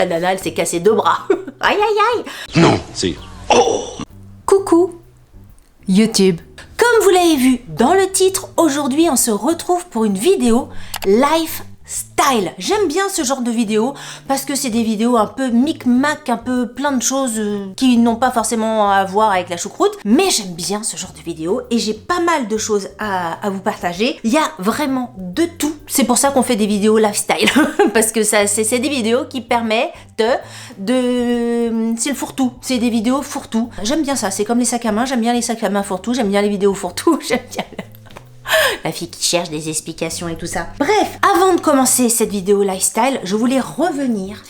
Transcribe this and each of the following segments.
La nana, elle s'est cassé 2 bras. Aïe, aïe, aïe. Non, c'est... Oh! Coucou YouTube. Comme vous l'avez vu dans le titre, aujourd'hui on se retrouve pour une vidéo lifestyle. J'aime bien ce genre de vidéo parce que c'est des vidéos un peu micmac, un peu plein de choses qui n'ont pas forcément à voir avec la choucroute, mais j'aime bien ce genre de vidéo et j'ai pas mal de choses à vous partager. Il y a vraiment de tout. C'est pour ça qu'on fait des vidéos lifestyle parce que c'est des vidéos qui permettent de c'est le fourre-tout, c'est des vidéos fourre-tout. J'aime bien ça, c'est comme les sacs à main, j'aime bien les sacs à main fourre-tout, j'aime bien les vidéos fourre-tout, j'aime bien la fille qui cherche des explications et tout ça. Bref, avant de commencer cette vidéo lifestyle, je voulais revenir.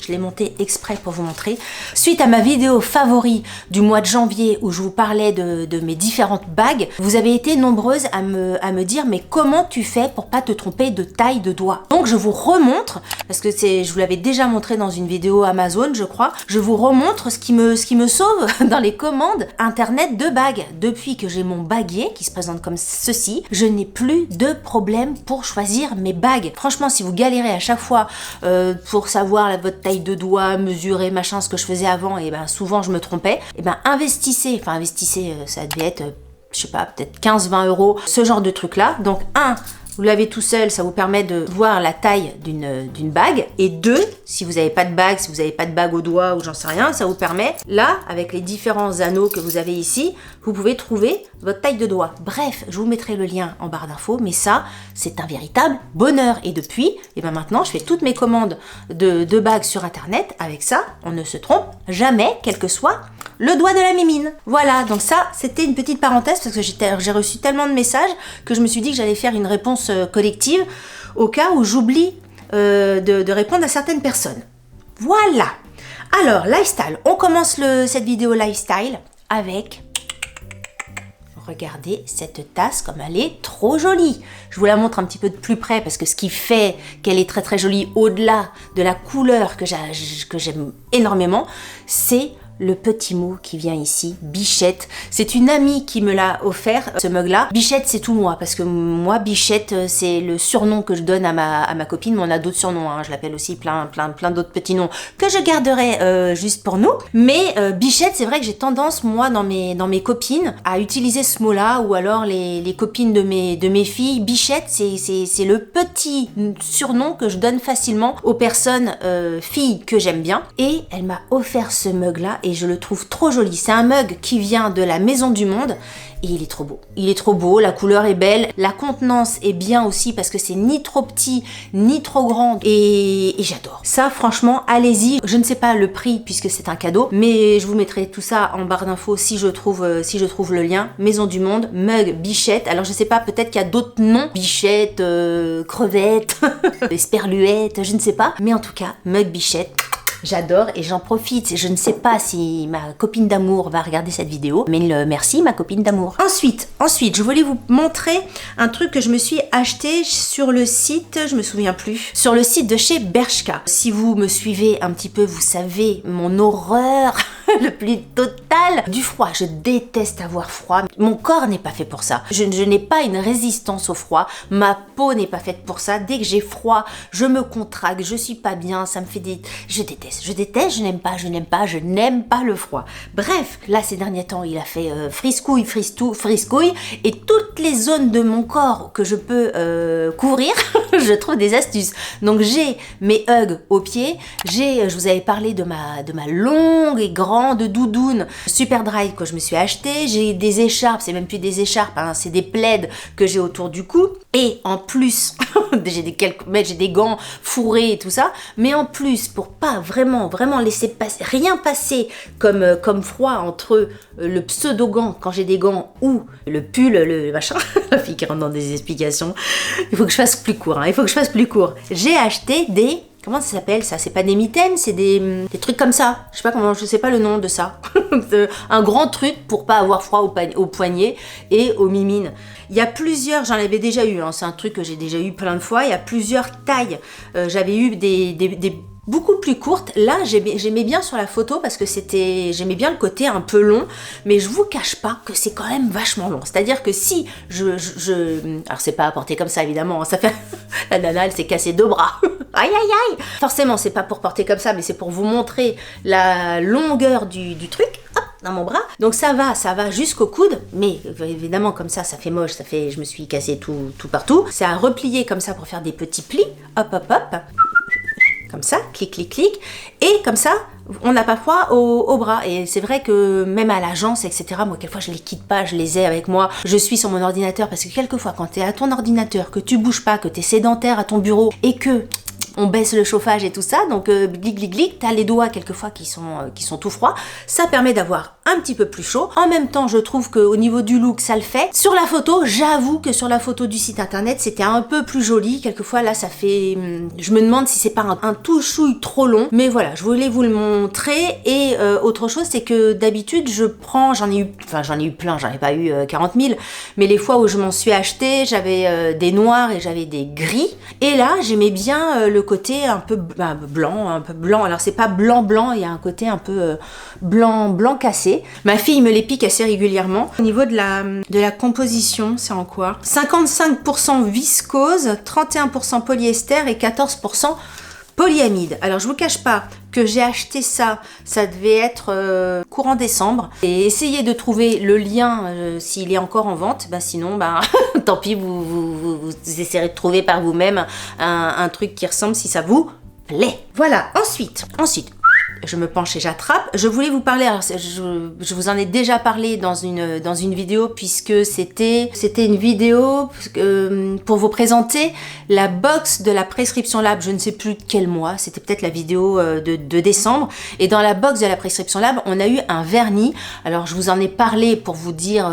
Je l'ai montée exprès pour vous montrer. Suite à ma vidéo favori du mois de janvier où je vous parlais de mes différentes bagues, vous avez été nombreuses à me dire mais comment tu fais pour pas te tromper de taille de doigt? Donc je vous remontre, parce que je vous l'avais déjà montré dans une vidéo Amazon je crois, je vous remontre ce qui me sauve dans les commandes internet de bagues. Depuis que j'ai mon baguier qui se présente comme ceci, je n'ai plus de problème pour choisir mes bagues. Franchement, si vous galérez à chaque fois pour savoir votre taille de doigts, mesurer, machin, ce que je faisais avant, et ben souvent je me trompais, et ben investissez, ça devait être, je sais pas, peut-être 15-20 €, ce genre de truc là. Donc vous l'avez tout seul, ça vous permet de voir la taille d'une bague. Et 2, si vous n'avez pas de bague, si vous n'avez pas de bague au doigt ou j'en sais rien, ça vous permet, là, avec les différents anneaux que vous avez ici, vous pouvez trouver votre taille de doigt. Bref, je vous mettrai le lien en barre d'infos, mais ça, c'est un véritable bonheur. Et depuis, et ben maintenant, je fais toutes mes commandes de bagues sur Internet. Avec ça, on ne se trompe jamais, quel que soit le doigt de la mimine. Voilà, donc ça, c'était une petite parenthèse parce que j'ai reçu tellement de messages que je me suis dit que j'allais faire une réponse collective au cas où j'oublie de répondre à certaines personnes. Voilà. Alors, lifestyle. On commence cette vidéo lifestyle avec... Regardez cette tasse comme elle est trop jolie. Je vous la montre un petit peu de plus près parce que ce qui fait qu'elle est très très jolie au-delà de la couleur que j'aime énormément, c'est le petit mot qui vient ici, Bichette. C'est une amie qui me l'a offert, ce mug-là. Bichette, c'est tout moi, parce que moi, Bichette, c'est le surnom que je donne à ma copine, mais on a d'autres surnoms, hein. Je l'appelle aussi plein d'autres petits noms que je garderai juste pour nous. Mais Bichette, c'est vrai que j'ai tendance, moi, dans mes copines, à utiliser ce mot-là, ou alors les copines de mes filles. Bichette, c'est le petit surnom que je donne facilement aux personnes filles que j'aime bien. Et elle m'a offert ce mug-là, et je le trouve trop joli. C'est un mug qui vient de la Maison du Monde et il est trop beau. Il est trop beau, la couleur est belle, la contenance est bien aussi parce que c'est ni trop petit ni trop grand et j'adore. Ça franchement, allez-y. Je ne sais pas le prix puisque c'est un cadeau, mais je vous mettrai tout ça en barre d'infos si je trouve le lien. Maison du Monde, mug Bichette. Alors je sais pas, peut-être qu'il y a d'autres noms. Bichette, crevette, esperluette, je ne sais pas. Mais en tout cas, mug Bichette. J'adore et j'en profite. Je ne sais pas si ma copine d'amour va regarder cette vidéo, mais merci ma copine d'amour. Ensuite, je voulais vous montrer un truc que je me suis acheté sur le site, je me souviens plus, sur le site de chez Bershka. Si vous me suivez un petit peu, vous savez mon horreur le plus total du froid. Je déteste avoir froid. Mon corps n'est pas fait pour ça. Je n'ai pas une résistance au froid. Ma peau n'est pas faite pour ça. Dès que j'ai froid, je me contracte, je suis pas bien, ça me fait des... Je déteste, je n'aime pas le froid. Bref, là ces derniers temps, il a fait friscouille, et toutes les zones de mon corps que je peux couvrir, je trouve des astuces. Donc j'ai mes hugs aux pieds, je vous avais parlé de ma longue et grande doudoune super dry que je me suis acheté, j'ai des écharpes, c'est même plus des écharpes, hein, c'est des plaids que j'ai autour du cou, et en plus, j'ai des gants fourrés et tout ça, mais en plus, pour pas vraiment laisser rien passer comme froid entre le pseudo-gant, quand j'ai des gants, ou le pull, le machin, la fille qui rentre dans des explications, il faut que je fasse plus court, J'ai acheté des... Comment ça s'appelle ça? C'est pas des mitaines, c'est des trucs comme ça. Je sais pas le nom de ça. Un grand truc pour pas avoir froid au poignet et aux mimines. Il y a plusieurs, j'en avais déjà eu, hein, c'est un truc que j'ai déjà eu plein de fois. Il y a plusieurs tailles. J'avais eu des beaucoup plus courte. Là, j'aimais bien sur la photo parce que j'aimais bien le côté un peu long, mais je vous cache pas que c'est quand même vachement long. C'est-à-dire que si alors c'est pas à porter comme ça évidemment, ça fait la nana elle s'est cassé 2 bras. Aïe aïe aïe. Forcément, c'est pas pour porter comme ça, mais c'est pour vous montrer la longueur du truc. Hop, dans mon bras. Donc ça va jusqu'au coude, mais évidemment comme ça fait moche, je me suis cassé tout partout. C'est à replier comme ça pour faire des petits plis. Hop hop hop. Comme ça, clic, clic, clic, et comme ça, on n'a pas froid au bras. Et c'est vrai que même à l'agence, etc., moi, quelquefois, je les quitte pas, je les ai avec moi, je suis sur mon ordinateur, parce que quelquefois, quand tu es à ton ordinateur, que tu bouges pas, que tu es sédentaire à ton bureau, et que on baisse le chauffage et tout ça, donc glic glic glic, t'as les doigts quelquefois qui sont tout froids, ça permet d'avoir un petit peu plus chaud. En même temps, je trouve qu'au niveau du look, ça le fait. Sur la photo, j'avoue que sur la photo du site internet, c'était un peu plus joli. Quelquefois, là, ça fait... Je me demande si c'est pas un tout chouille trop long, mais voilà, je voulais vous le montrer. Et autre chose, c'est que d'habitude, j'en ai eu plein, j'en ai pas eu 40 000, mais les fois où je m'en suis acheté, j'avais des noirs et j'avais des gris. Et là, j'aimais bien le côté un peu blanc. Alors c'est pas blanc, il y a un côté un peu blanc cassé. Ma fille me les pique assez régulièrement. Au niveau de la composition, c'est en quoi? 55% viscose, 31% polyester et 14% polyamide. Alors je vous cache pas que j'ai acheté ça devait être courant décembre, et essayez de trouver le lien s'il est encore en vente, sinon tant pis, vous essayerez de trouver par vous-même un truc qui ressemble si ça vous plaît. Voilà, ensuite je me penche et j'attrape. Je voulais vous parler, alors je vous en ai déjà parlé dans une vidéo, puisque c'était une vidéo pour vous présenter la box de la Prescription Lab, je ne sais plus quel mois, c'était peut-être la vidéo de décembre, et dans la box de la Prescription Lab, on a eu un vernis. Alors je vous en ai parlé pour vous dire,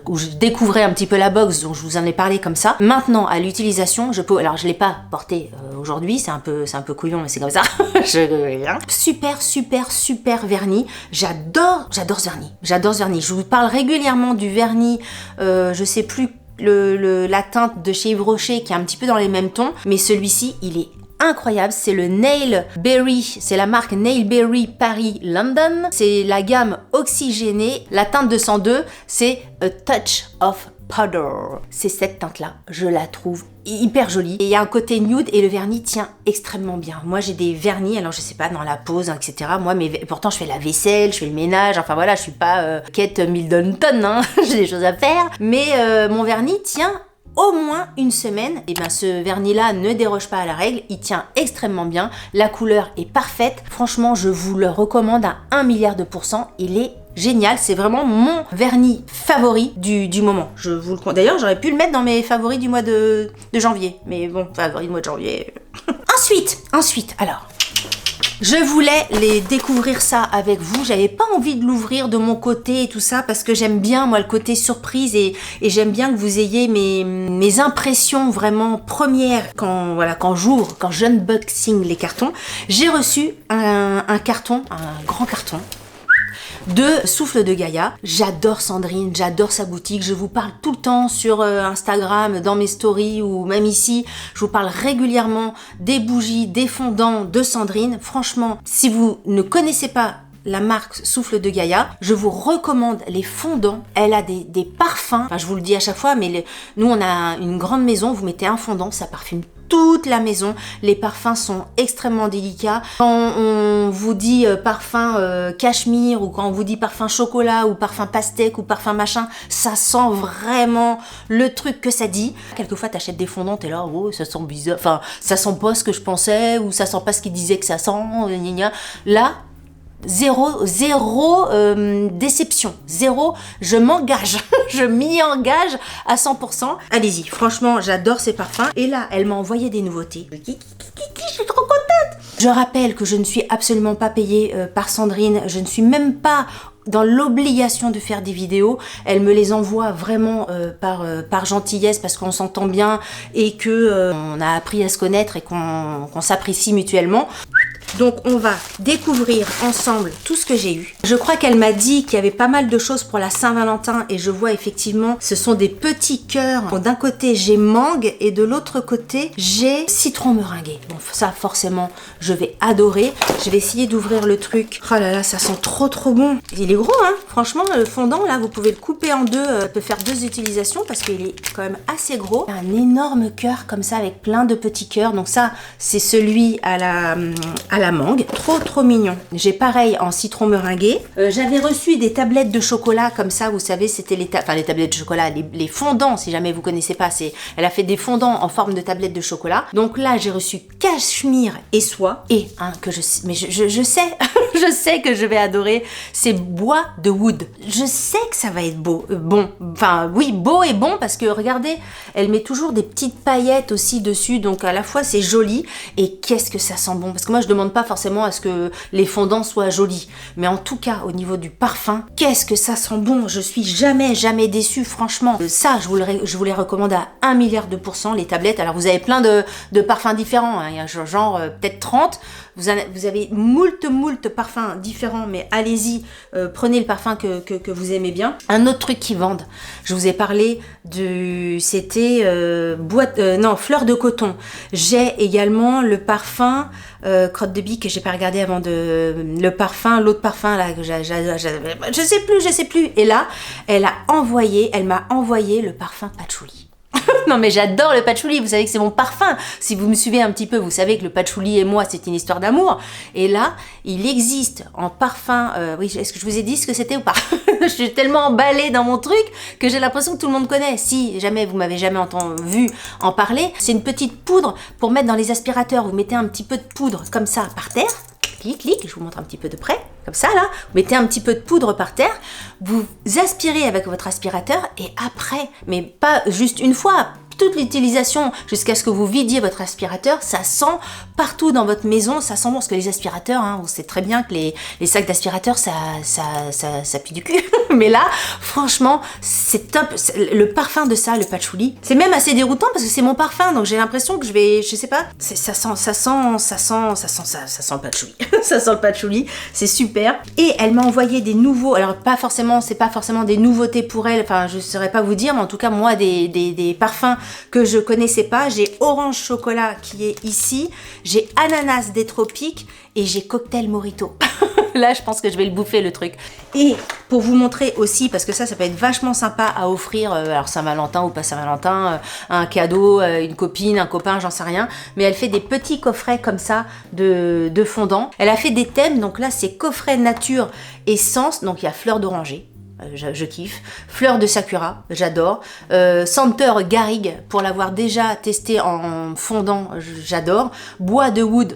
où je découvrais un petit peu la box, donc je vous en ai parlé comme ça. Maintenant, à l'utilisation, alors je l'ai pas porté aujourd'hui, c'est un peu couillon, mais c'est comme ça. Super vernis. J'adore ce vernis. Je vous parle régulièrement du vernis, je sais plus la teinte de chez Yves Rocher qui est un petit peu dans les mêmes tons, mais celui-ci, il est incroyable. C'est le Nail Berry, c'est la marque Nail Berry Paris London. C'est la gamme oxygénée. La teinte 202, c'est A Touch of Powder. C'est cette teinte-là, je la trouve hyper jolie. Et il y a un côté nude et le vernis tient extrêmement bien. Moi, j'ai des vernis, alors je sais pas, dans la pose, etc. Moi, mais pourtant, je fais la vaisselle, je fais le ménage, enfin voilà, je suis pas Kate Middleton, hein. J'ai des choses à faire. Mais mon vernis tient au moins une semaine. Et ce vernis-là ne déroge pas à la règle, il tient extrêmement bien. La couleur est parfaite. Franchement, je vous le recommande à 1 milliard de %. Il est génial, c'est vraiment mon vernis favori du moment. Je vous le... D'ailleurs, j'aurais pu le mettre dans mes favoris du mois de janvier. Mais bon, favoris du mois de janvier. Ensuite, alors... Je voulais découvrir ça avec vous. J'avais pas envie de l'ouvrir de mon côté et tout ça, parce que j'aime bien, moi, le côté surprise, et j'aime bien que vous ayez mes impressions vraiment premières quand j'unboxing les cartons. J'ai reçu un grand carton de Souffle de Gaïa. J'adore Sandrine, j'adore sa boutique, je vous parle tout le temps sur Instagram, dans mes stories, ou même ici, je vous parle régulièrement des bougies, des fondants de Sandrine. Franchement, si vous ne connaissez pas la marque Souffle de Gaïa, je vous recommande les fondants. Elle a des parfums, enfin je vous le dis à chaque fois, mais nous on a une grande maison, vous mettez un fondant, ça parfume toute la maison. Les parfums sont extrêmement délicats. Quand on vous dit parfum cachemire, ou quand on vous dit parfum chocolat, ou parfum pastèque, ou parfum machin, ça sent vraiment le truc que ça dit. Quelquefois t'achètes des fondants, t'es là, oh ça sent bizarre, enfin ça sent pas ce que je pensais, ou ça sent pas ce qu'il disait que ça sent, gna gna. Là, zéro déception, je m'engage, je m'y engage à 100%. Allez-y, franchement, j'adore ces parfums. Et là, elle m'a envoyé des nouveautés. Je suis trop contente. Je rappelle que je ne suis absolument pas payée par Sandrine. Je ne suis même pas dans l'obligation de faire des vidéos. Elle me les envoie vraiment par gentillesse, parce qu'on s'entend bien et que on a appris à se connaître et qu'on s'apprécie mutuellement. Donc on va découvrir ensemble tout ce que j'ai eu. Je crois qu'elle m'a dit qu'il y avait pas mal de choses pour la Saint-Valentin et je vois effectivement ce sont des petits cœurs. Bon, d'un côté j'ai mangue et de l'autre côté j'ai citron meringué. Bon ça forcément je vais adorer. Je vais essayer d'ouvrir le truc. Oh là là, ça sent trop bon. Il est gros hein, franchement le fondant là vous pouvez le couper en deux, peut faire 2 utilisations parce qu'il est quand même assez gros. Un énorme cœur comme ça avec plein de petits cœurs. Donc ça c'est celui à la mangue. Trop mignon. J'ai pareil en citron meringué. J'avais reçu des tablettes de chocolat comme ça, vous savez, c'était les tablettes de chocolat, les fondants, si jamais vous connaissez pas, elle a fait des fondants en forme de tablettes de chocolat. Donc là, j'ai reçu cachemire et soie et je sais, je sais que je vais adorer, c'est bois de wood. Je sais que ça va être beau, bon, enfin oui, beau et bon parce que regardez, elle met toujours des petites paillettes aussi dessus, donc à la fois c'est joli et qu'est-ce que ça sent bon, parce que moi je demande pas forcément à ce que les fondants soient jolis, mais en tout cas au niveau du parfum, qu'est-ce que ça sent bon, je suis jamais déçue franchement. Ça je vous les recommande à 1 milliard de pourcents les tablettes. Alors vous avez plein de parfums différents, hein. Il y a genre peut-être 30, vous avez moult parfums différents, mais allez-y, prenez le parfum que vous aimez bien. Un autre truc qu'ils vendent, je vous ai parlé c'était fleur de coton. J'ai également le parfum crotte de bille que j'ai pas regardé avant l'autre parfum là que je sais plus. Et là, elle m'a envoyé le parfum patchouli. Non mais j'adore le patchouli, vous savez que c'est mon parfum. Si vous me suivez un petit peu, vous savez que le patchouli et moi, c'est une histoire d'amour. Et là, il existe en parfum... oui, est-ce que je vous ai dit ce que c'était ou pas? Je suis tellement emballée dans mon truc que j'ai l'impression que tout le monde connaît. Si jamais vous m'avez jamais vu en parler, c'est une petite poudre pour mettre dans les aspirateurs. Vous mettez un petit peu de poudre comme ça par terre. Clic, je vous montre un petit peu de près, comme ça là, vous mettez un petit peu de poudre par terre, vous aspirez avec votre aspirateur et après, mais pas juste une fois, toute l'utilisation jusqu'à ce que vous vidiez votre aspirateur, ça sent partout dans votre maison, ça sent bon, parce que les aspirateurs, hein, on sait très bien que les sacs d'aspirateurs, ça pue du cul. Mais là, franchement, c'est top. Le parfum de ça, le patchouli, c'est même assez déroutant parce que c'est mon parfum, donc j'ai l'impression que je sais pas, ça sent le patchouli. Ça sent le patchouli, c'est super. Et elle m'a envoyé des nouveaux, alors c'est pas forcément des nouveautés pour elle, enfin je saurais pas vous dire, mais en tout cas moi des parfums que je connaissais pas. J'ai orange chocolat qui est ici, j'ai ananas des tropiques et j'ai cocktail mojito. Là, je pense que je vais le bouffer le truc. Et pour vous montrer aussi, parce que ça peut être vachement sympa à offrir, alors Saint-Valentin ou pas Saint-Valentin, un cadeau, une copine, un copain, j'en sais rien. Mais elle fait des petits coffrets comme ça de fondant. Elle a fait des thèmes, donc là c'est coffret nature essence, donc il y a fleur d'oranger. Je kiffe. Fleur de sakura, j'adore. Senteur garrigue, pour l'avoir déjà testé en fondant, j'adore. Bois de oud,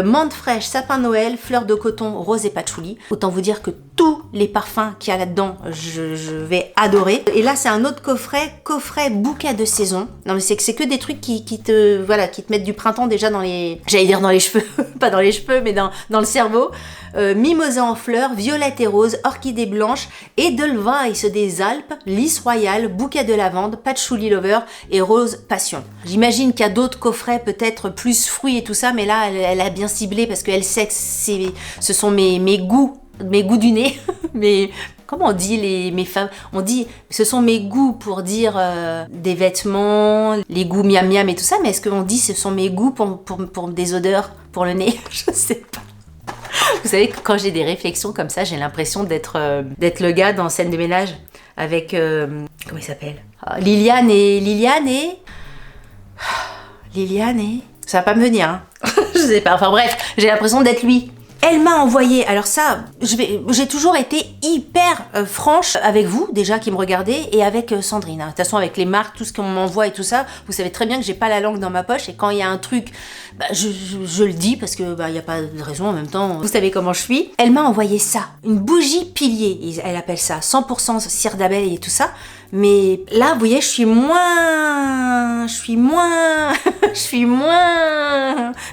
menthe fraîche, sapin Noël, fleur de coton, rose et patchouli. Autant vous dire que tous les parfums qu'il y a là-dedans, je vais adorer. Et là, c'est un autre coffret bouquet de saison. Non mais c'est que des trucs qui te mettent du printemps déjà dans les... J'allais dire dans les cheveux, pas dans les cheveux, mais dans le cerveau. Mimosa en fleurs, violette et rose, orchidée blanche, Edelweiss des Alpes, lys royal, bouquet de lavande, patchouli lover et rose passion. J'imagine qu'il y a d'autres coffrets, peut-être plus fruits et tout ça, mais là, elle a bien ciblé parce qu'elle sait que ce sont mes goûts du nez. Mais comment on dit mes femmes? On dit, ce sont mes goûts pour dire des vêtements, les goûts miam miam et tout ça, mais est-ce qu'on dit ce sont mes goûts pour des odeurs pour le nez? Je sais pas. Vous savez que quand j'ai des réflexions comme ça, j'ai l'impression d'être le gars dans Scène de ménage avec... comment il s'appelle? Liliane et... Ça va pas me venir, hein. Je sais pas, enfin bref, j'ai l'impression d'être lui. Elle m'a envoyé, alors ça, j'ai toujours été hyper franche avec vous, déjà qui me regardez, et avec Sandrine. De toute façon, avec les marques, tout ce qu'on m'envoie et tout ça, vous savez très bien que j'ai pas la langue dans ma poche, et quand il y a un truc, je le dis, parce que il y a pas de raison en même temps, vous savez comment je suis. Elle m'a envoyé ça, une bougie pilier, elle appelle ça, 100% cire d'abeille et tout ça, Mais là, vous voyez, je suis moins,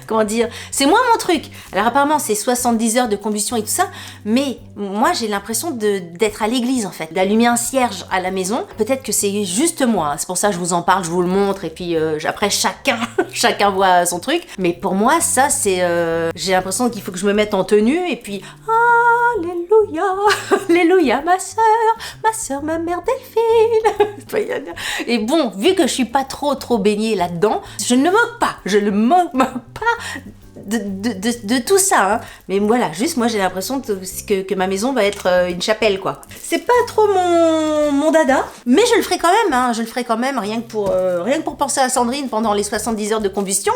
comment dire, c'est moins mon truc. Alors apparemment, c'est 70 heures de combustion et tout ça, mais moi, j'ai l'impression d'être à l'église en fait, d'allumer un cierge à la maison. Peut-être que c'est juste moi, hein. C'est pour ça que je vous en parle, je vous le montre, et puis après chacun voit son truc. Mais pour moi, ça, c'est, j'ai l'impression qu'il faut que je me mette en tenue, et puis, alléluia, alléluia, ma sœur, ma mère Delphine. Et bon, vu que je suis pas trop baignée là-dedans, je ne me moque pas de tout ça, hein. Mais voilà, juste moi j'ai l'impression que ma maison va être une chapelle, quoi. C'est pas trop mon dada, mais je le ferai quand même, hein. Je le ferai quand même, rien que pour penser à Sandrine pendant les 70 heures de combustion.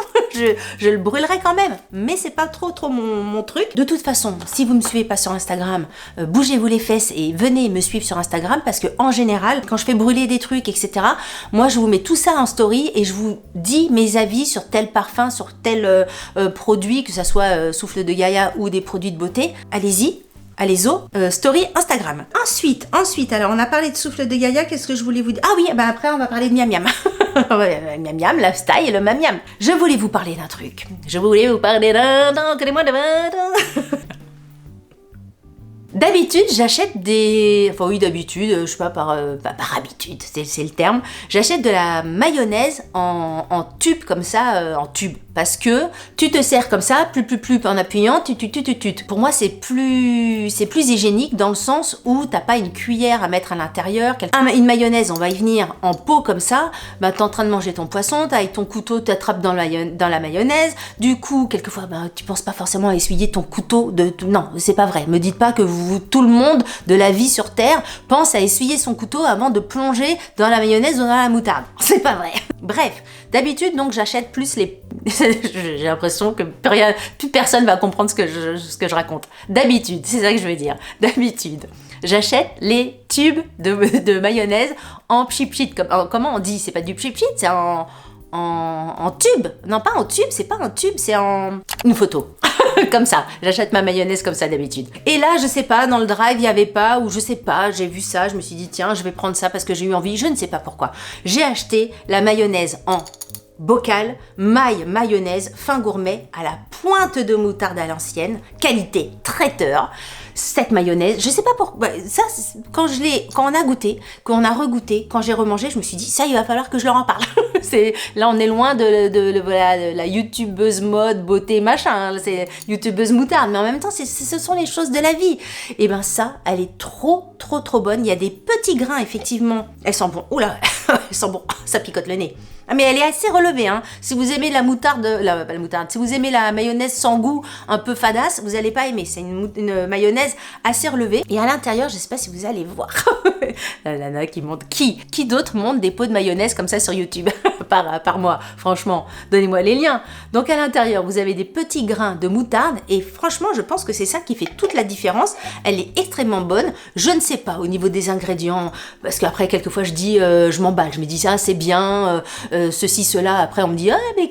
je le brûlerai quand même, mais c'est pas trop mon truc. De toute façon, si vous me suivez pas sur Instagram, bougez-vous les fesses et venez me suivre sur Instagram, parce que en général, quand je fais brûler des trucs, etc., moi je vous mets tout ça en story et je vous dis mes avis sur tel parfum, sur tel produit, que ça soit souffle de Gaïa ou des produits de beauté. Allez-y, story Instagram. Ensuite, alors on a parlé de souffle de Gaïa, qu'est-ce que je voulais vous dire? Ah oui, après on va parler de Miam Miam. Miam Miam, lifestyle et le Miam Miam. Je voulais vous parler d'un truc. D'habitude, j'achète des... Enfin oui, d'habitude, je sais pas, par habitude, c'est le terme. J'achète de la mayonnaise en tube comme ça, en tube. Parce que tu te sers comme ça, plus, en appuyant, Pour moi, c'est plus hygiénique dans le sens où t'as pas une cuillère à mettre à l'intérieur. Une mayonnaise, on va y venir en pot comme ça. Bah, t'es en train de manger ton poisson, t'as avec ton couteau, t'attrapes dans la mayonnaise. Du coup, quelquefois, tu penses pas forcément à essuyer ton couteau Non, c'est pas vrai. Me dites pas que tout le monde de la vie sur Terre pense à essuyer son couteau avant de plonger dans la mayonnaise ou dans la moutarde. C'est pas vrai. Bref, d'habitude, donc, j'achète plus les... J'ai l'impression que plus personne va comprendre ce que je raconte. D'habitude, c'est ça que je veux dire. D'habitude, j'achète les tubes de mayonnaise en pchit-pchit. Comment on dit? C'est pas du pchit-pchit, c'est en tube. Non, pas en tube, c'est pas un tube, c'est en... Une photo. Comme ça, j'achète ma mayonnaise comme ça d'habitude. Et là, je sais pas, dans le drive, il y avait pas, ou je sais pas, j'ai vu ça, je me suis dit, tiens, je vais prendre ça parce que j'ai eu envie, je ne sais pas pourquoi. J'ai acheté la mayonnaise en bocal, maille mayonnaise, fin gourmet, à la pointe de moutarde à l'ancienne, qualité traiteur. Cette mayonnaise, je sais pas pourquoi, ça, quand on a goûté, quand on a regoûté, quand j'ai remangé, je me suis dit, ça, il va falloir que je leur en parle. Là, on est loin de la youtubeuse mode, beauté, machin, hein, c'est youtubeuse moutarde, mais en même temps, ce sont les choses de la vie. Et ben ça, elle est trop bonne. Il y a des petits grains, effectivement. Elle sent bon. Oula, elle sent bon. Ça picote le nez. Ah, mais elle est assez relevée, hein. Si vous aimez la moutarde, pas la moutarde, si vous aimez la mayonnaise sans goût, un peu fadasse, vous allez pas aimer. C'est une mayonnaise assez relevée. Et à l'intérieur, je sais pas si vous allez voir. La nana qui monte. Qui d'autre monte des pots de mayonnaise comme ça sur YouTube? par moi, franchement. Donnez-moi les liens. Donc à l'intérieur, vous avez des petits grains de moutarde. Et franchement, je pense que c'est ça qui fait toute la différence. Elle est extrêmement bonne. Je ne sais pas au niveau des ingrédients. Parce qu'après, quelquefois, je dis, je m'emballe. Je me dis, ça, c'est bien. Ceci, cela, après on me dit, ah mais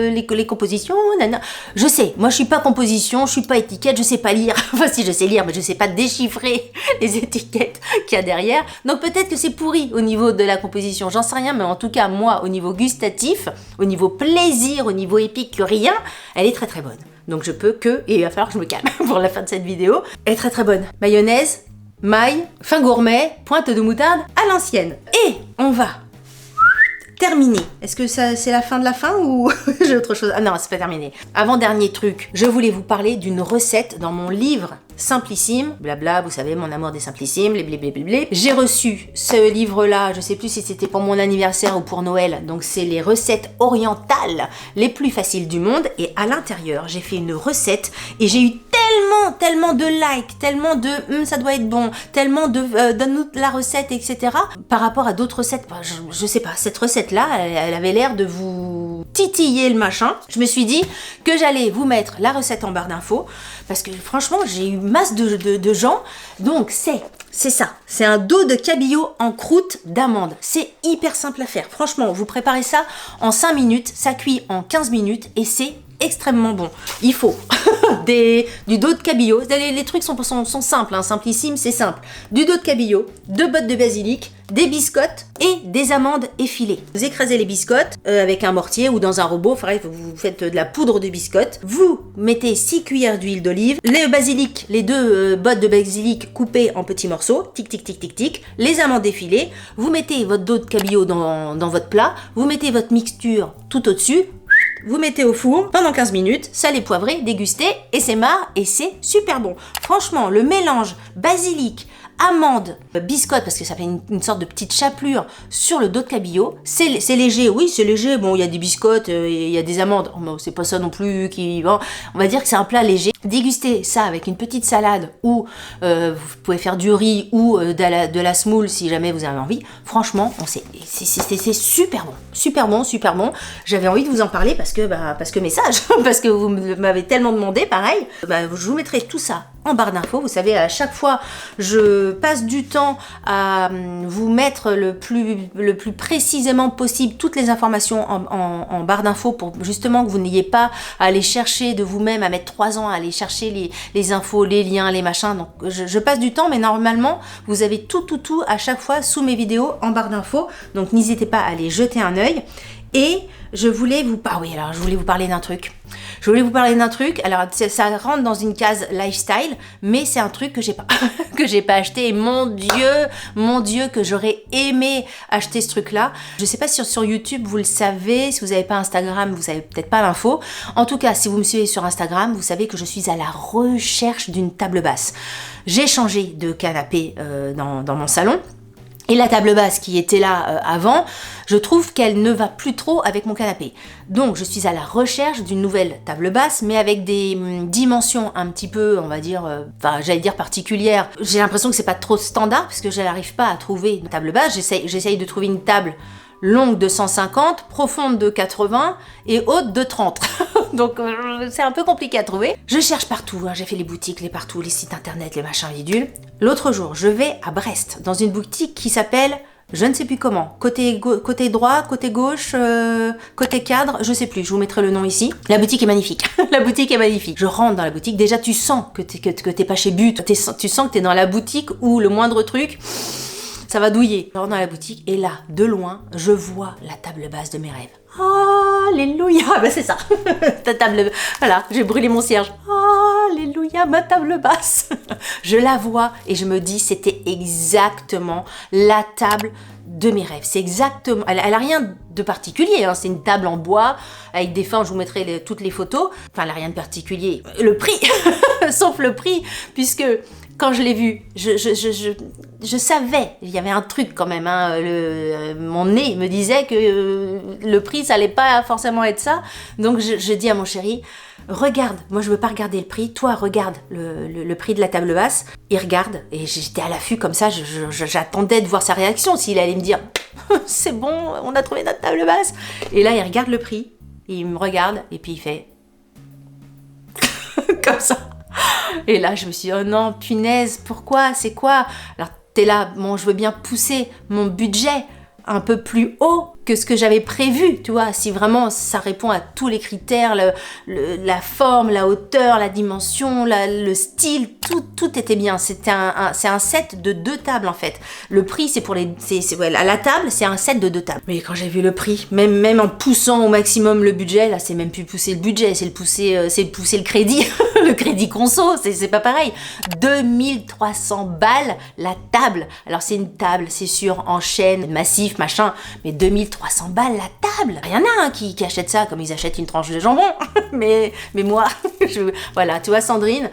les compositions, nana. Je sais, moi je suis pas composition, je suis pas étiquette, je sais pas lire, enfin si je sais lire, mais je sais pas déchiffrer les étiquettes qu'il y a derrière, donc peut-être que c'est pourri au niveau de la composition, j'en sais rien, mais en tout cas moi, au niveau gustatif, au niveau plaisir, au niveau épicurien, elle est très bonne. Donc je peux et il va falloir que je me calme pour la fin de cette vidéo, elle est très bonne. Mayonnaise, maille, fin gourmet, pointe de moutarde à l'ancienne. Et on va terminé. Est-ce que ça c'est la fin de la fin ou j'ai autre chose? Ah non, c'est pas terminé. Avant-dernier truc, je voulais vous parler d'une recette dans mon livre Simplissime, blabla, vous savez, mon amour des simplissimes, blablabla. J'ai reçu ce livre-là, je sais plus si c'était pour mon anniversaire ou pour Noël, donc c'est les recettes orientales les plus faciles du monde, et à l'intérieur, j'ai fait une recette et j'ai eu tellement de likes, tellement de ça doit être bon, tellement de donne-nous la recette, etc. Par rapport à d'autres recettes, je sais pas, cette recette-là, elle avait l'air de vous titiller le machin. Je me suis dit que j'allais vous mettre la recette en barre d'infos, parce que franchement, j'ai eu masse de gens, donc c'est ça, c'est un dos de cabillaud en croûte d'amande. C'est hyper simple à faire. Franchement, vous préparez ça en 5 minutes, ça cuit en 15 minutes et c'est extrêmement bon. Il faut du dos de cabillaud. Les trucs sont simples, hein, simplissimes, c'est simple. Du dos de cabillaud, 2 bottes de basilic, des biscottes et des amandes effilées. Vous écrasez les biscottes avec un mortier ou dans un robot, enfin, vous faites de la poudre de biscottes. Vous mettez 6 cuillères d'huile d'olive, les basilic, les 2 bottes de basilic coupées en petits morceaux, tic tic tic tic tic, les amandes effilées, vous mettez votre dos de cabillaud dans votre plat, vous mettez votre mixture tout au-dessus, vous mettez au four pendant 15 minutes, salé, poivré, dégustez, et c'est marre, et c'est super bon. Franchement, le mélange basilic, amande, biscotte, parce que ça fait une sorte de petite chapelure sur le dos de cabillaud, c'est léger, oui c'est léger, bon il y a des biscottes, il y a des amandes, oh, c'est pas ça non plus qui... Bon, on va dire que c'est un plat léger. Dégustez ça avec une petite salade, ou vous pouvez faire du riz, ou de la semoule si jamais vous avez envie. Franchement, c'est super bon, super bon, super bon. J'avais envie de vous en parler parce que message, parce que vous m'avez tellement demandé, pareil. Je vous mettrai tout ça en barre d'infos. Vous savez, à chaque fois, je passe du temps à vous mettre le plus précisément possible toutes les informations en barre d'infos pour justement que vous n'ayez pas à aller chercher de vous-même, à mettre 3 ans à aller chercher les infos, les liens, les machins. Donc, je passe du temps, mais normalement, vous avez tout à chaque fois sous mes vidéos en barre d'infos. Donc, n'hésitez pas à aller jeter un œil. Et je voulais vous parler d'un truc. Alors ça rentre dans une case lifestyle, mais c'est un truc que j'ai pas que j'ai pas acheté. Et mon Dieu, que j'aurais aimé acheter ce truc-là. Je sais pas si sur YouTube vous le savez. Si vous n'avez pas Instagram, vous savez peut-être pas l'info. En tout cas, si vous me suivez sur Instagram, vous savez que je suis à la recherche d'une table basse. J'ai changé de canapé dans mon salon. Et la table basse qui était là avant, je trouve qu'elle ne va plus trop avec mon canapé. Donc je suis à la recherche d'une nouvelle table basse, mais avec des dimensions un petit peu, on va dire, j'allais dire particulières. J'ai l'impression que c'est pas trop standard, parce que je n'arrive pas à trouver une table basse. J'essaye de trouver une table longue de 150, profonde de 80 et haute de 30. Donc c'est un peu compliqué à trouver. Je cherche partout, hein, j'ai fait les boutiques, les sites internet, les machins bidules. L'autre jour, je vais à Brest, dans une boutique qui s'appelle, je ne sais plus comment, côté droit, côté gauche, côté cadre, je sais plus, je vous mettrai le nom ici. La boutique est magnifique, la boutique est magnifique. Je rentre dans la boutique, déjà tu sens que t'es pas chez But, tu sens que t'es dans la boutique où le moindre truc... ça va douiller. Je rentre dans la boutique et là, de loin, je vois la table basse de mes rêves. Alléluia, c'est ça. Ta table, voilà, j'ai brûlé mon cierge. Alléluia, ma table basse. Je la vois et je me dis, c'était exactement la table de mes rêves. C'est exactement, elle a rien de particulier, hein. C'est une table en bois avec des fins, je vous mettrai toutes les photos. Enfin, elle a rien de particulier. Le prix, sauf le prix, puisque quand je l'ai vue, je savais, il y avait un truc quand même, hein, mon nez me disait que le prix, ça allait pas forcément être ça. Donc je dis à mon chéri, regarde, moi je veux pas regarder le prix, toi regarde le prix de la table basse. Il regarde, et j'étais à l'affût comme ça, j'attendais de voir sa réaction, s'il allait me dire, c'est bon, on a trouvé notre table basse. Et là, il regarde le prix, il me regarde, et puis il fait, comme ça. Et là, je me suis dit, oh non, punaise, pourquoi, c'est quoi? Alors, t'es là, bon, je veux bien pousser mon budget un peu plus haut que ce que j'avais prévu, tu vois, si vraiment ça répond à tous les critères, la forme, la hauteur, la dimension, le style, tout était bien. C'est un set de 2 tables en fait. Le prix, c'est pour la table, c'est un set de 2 tables. Mais quand j'ai vu le prix, même en poussant au maximum le budget, là, c'est même plus pousser le budget, c'est pousser le crédit, le crédit conso, c'est pas pareil. 2300 balles la table. Alors c'est une table, c'est sûr, en chêne, massif, machin, mais 2300 balles la table. Il y en a qui achètent ça comme ils achètent une tranche de jambon. mais moi, voilà, tu vois Sandrine,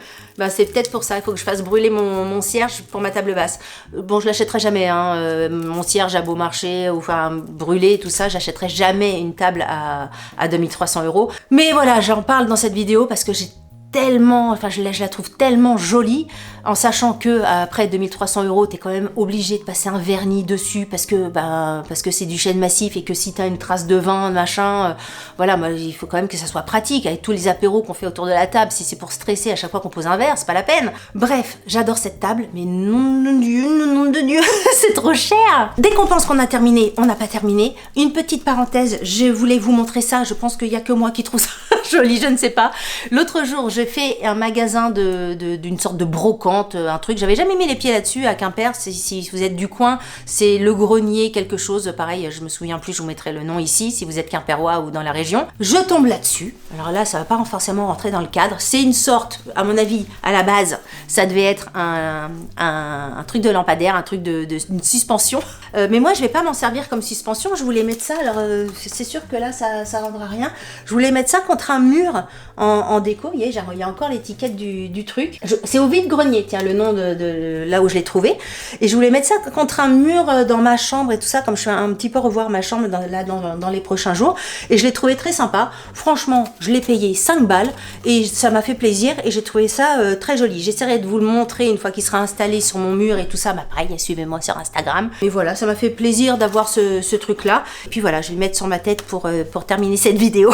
c'est peut-être pour ça, il faut que je fasse brûler mon cierge pour ma table basse. Bon, je l'achèterai jamais, hein, mon cierge a beau marcher, ou enfin brûler, tout ça, j'achèterai jamais une table à 2300 €. Mais voilà, j'en parle dans cette vidéo parce que j'ai tellement, enfin je la trouve tellement jolie, en sachant que après 2300 €, t'es quand même obligé de passer un vernis dessus parce que c'est du chêne massif et que si t'as une trace de vin, machin, voilà, moi, il faut quand même que ça soit pratique avec tous les apéros qu'on fait autour de la table. Si c'est pour stresser à chaque fois qu'on pose un verre, c'est pas la peine. Bref, j'adore cette table, mais nom de Dieu, c'est trop cher. Dès qu'on pense qu'on a terminé, on n'a pas terminé. Une petite parenthèse, je voulais vous montrer ça, je pense qu'il y a que moi qui trouve ça joli, je ne sais pas. L'autre jour, j'ai fait un magasin d'une sorte de brocante, un truc, j'avais jamais mis les pieds là-dessus à Quimper, si vous êtes du coin, c'est le grenier quelque chose, pareil, je me souviens plus, je vous mettrai le nom ici, si vous êtes quimperois ou dans la région. Je tombe là-dessus, alors là, ça va pas forcément rentrer dans le cadre, c'est une sorte, à mon avis, à la base, ça devait être un truc de lampadaire, un truc une suspension, mais moi, je vais pas m'en servir comme suspension, je voulais mettre ça, alors c'est sûr que là, ça rendra rien, je voulais mettre ça contre un mur en déco. Vous voyez, il y a encore l'étiquette du truc. C'est au vide-grenier, tiens, le nom de là où je l'ai trouvé. Et je voulais mettre ça contre un mur dans ma chambre et tout ça, comme je vais un petit peu revoir ma chambre dans les prochains jours. Et je l'ai trouvé très sympa. Franchement, je l'ai payé 5 balles et ça m'a fait plaisir et j'ai trouvé ça très joli. J'essaierai de vous le montrer une fois qu'il sera installé sur mon mur et tout ça. Bah, pareil, suivez-moi sur Instagram. Et voilà, ça m'a fait plaisir d'avoir ce truc-là. Et puis voilà, je vais le mettre sur ma tête pour terminer cette vidéo.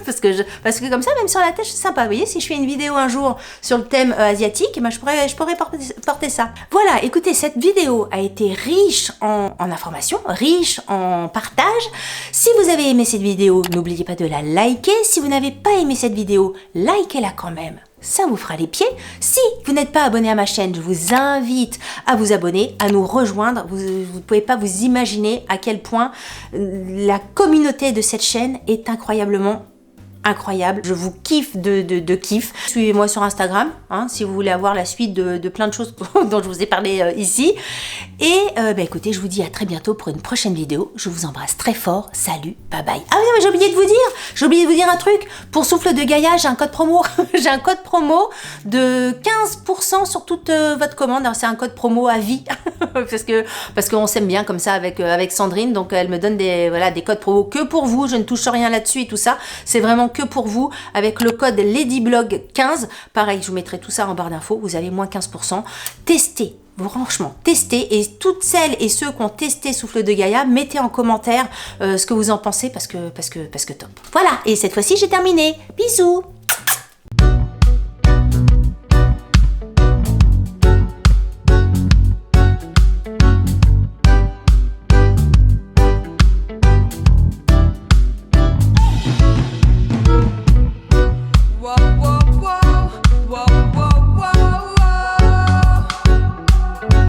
Parce que comme ça, même sur la tête, c'est sympa. Vous voyez, si je fais une vidéo un jour sur le thème asiatique, ben je pourrais porter ça. Voilà, écoutez, cette vidéo a été riche en informations, riche en partage. Si vous avez aimé cette vidéo, n'oubliez pas de la liker. Si vous n'avez pas aimé cette vidéo, likez-la quand même. Ça vous fera les pieds. Si vous n'êtes pas abonné à ma chaîne, je vous invite à vous abonner, à nous rejoindre. Vous ne pouvez pas vous imaginer à quel point la communauté de cette chaîne est incroyablement incroyable, je vous kiffe de kiff. Suivez-moi sur Instagram, hein, si vous voulez avoir la suite de plein de choses dont je vous ai parlé ici. Et écoutez, je vous dis à très bientôt pour une prochaine vidéo. Je vous embrasse très fort. Salut, bye bye. Ah oui, non, mais j'ai oublié de vous dire un truc. Pour Souffle de Gaïa, j'ai un code promo. J'ai un code promo de 15% sur toute votre commande. C'est un code promo à vie. parce qu'on s'aime bien comme ça avec Sandrine. Donc elle me donne des codes promo que pour vous. Je ne touche rien là-dessus et tout ça. C'est vraiment que pour vous, avec le code LadyBlog15. Pareil, je vous mettrai tout ça en barre d'infos, vous avez moins 15%. Testez, franchement, testez, et toutes celles et ceux qui ont testé Souffle de Gaïa, mettez en commentaire ce que vous en pensez, parce que top. Voilà, et cette fois-ci, j'ai terminé. Bisous.